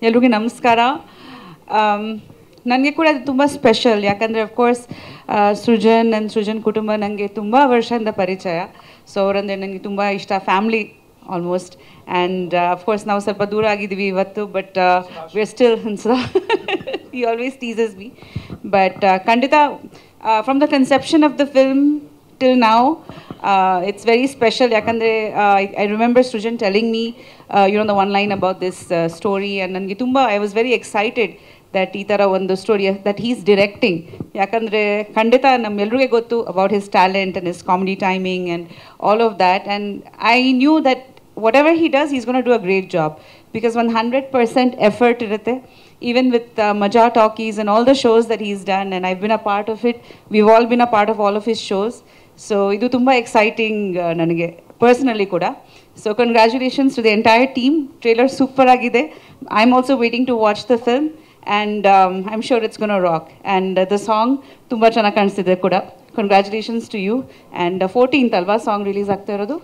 ಎಲ್ರಿಗೂ ನಮಸ್ಕಾರ. ನನಗೆ ಕೂಡ ಅದು ತುಂಬ ಸ್ಪೆಷಲ್, ಯಾಕಂದರೆ ಅಫ್ಕೋರ್ಸ್ ಸೃಜನ್ ನನ್ನ ಸೃಜನ್ ಕುಟುಂಬ ನನಗೆ ತುಂಬ ವರ್ಷದಿಂದ ಪರಿಚಯ. ಸೊ ಅವರಂದರೆ ನನಗೆ ತುಂಬ ಇಷ್ಟ, ಫ್ಯಾಮ್ಲಿ ಆಲ್ಮೋಸ್ಟ್. ಆ್ಯಂಡ್ ಅಫ್ಕೋರ್ಸ್ ನಾವು ಸ್ವಲ್ಪ ದೂರ ಆಗಿದ್ದೀವಿ ಇವತ್ತು, but we are still he always teases me. But ಖಂಡಿತ from the conception of the film till now, it's very special. Yakandre, I remember Srujan telling me, the one line about this story, and nange tumba I was very excited that ee tara ಒಂದು story that he's directing. Yakandre ಖಂಡಿತ ನಮ್ಮೆಲ್ಲರಿಗೆ ಗೊತ್ತು about his talent and his comedy timing and all of that, and I knew that whatever he does, he's going to do a great job, because 100% effort irutte. Even with Maja Talkies and all the shows that he's done, and I've been a part of it, we've all been a part of all of his shows. So idu tumba exciting nanage personally kuda. So congratulations to the entire team. Trailer super agide. I'm also waiting to watch the film, and I'm sure it's going to rock. And the song tumba chana kanistide kuda. Congratulations to you. And 14th alva song release agta irodu.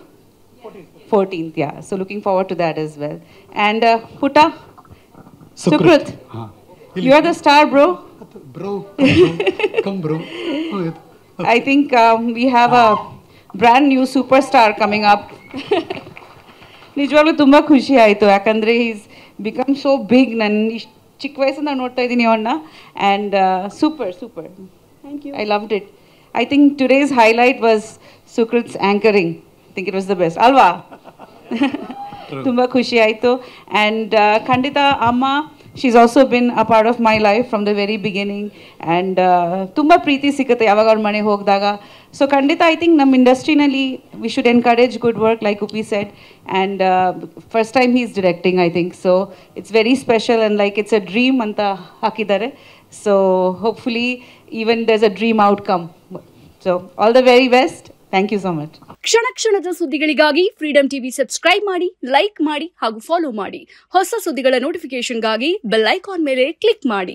14th, yeah. So looking forward to that as well. And Putta, Sukrut, you are the star, bro. Bro, come bro. I think we have a brand new superstar coming up. ನಿಜವಾಗ್ಲೂ ತುಂಬ ಖುಷಿ ಆಯಿತು, ಯಾಕಂದರೆ is become so big. ನನ್ನ ಇಷ್ಟು ಚಿಕ್ಕ ವಯಸ್ಸಿಂದ ನೋಡ್ತಾ ಇದ್ದೀನಿ ಅವನ್ನ, and super thank you, I loved it. I think today's highlight was Sukruth's anchoring. I think it was the best ಅಲ್ವಾ? ತುಂಬ ಖುಷಿ ಆಯಿತು. ಆ್ಯಂಡ್ ಖಂಡಿತ ಅಮ್ಮ, she's also been a part of my life from the very beginning, and ತುಂಬ ಪ್ರೀತಿ ಸಿಗುತ್ತೆ ಯಾವಾಗ ಅವ್ರ ಮನೆಗೆ ಹೋಗಿದಾಗ. ಸೊ ಖಂಡಿತ ಐ ಥಿಂಕ್ ನಮ್ಮ ಇಂಡಸ್ಟ್ರಿನಲ್ಲಿ we should encourage good work like Uppi said, and first time he is directing I think. So it's very special and like it's a dream ಅಂತ ಹಾಕಿದ್ದಾರೆ. So hopefully even there's a dream outcome. So all the very best. Thank you so much. ಕ್ಷಣ ಕ್ಷಣದ ಸುದ್ದಿಗಳಿಗಾಗಿ Freedom TV subscribe ಮಾಡಿ, like ಮಾಡಿ ಹಾಗೂ follow ಮಾಡಿ. ಹೊಸ ಸುದ್ದಿಗಳ ನೋಟಿಫಿಕೇಶನ್ಗಾಗಿ ಬೆಲ್ ಐಕಾನ್ ಮೇಲೆ ಕ್ಲಿಕ್ ಮಾಡಿ.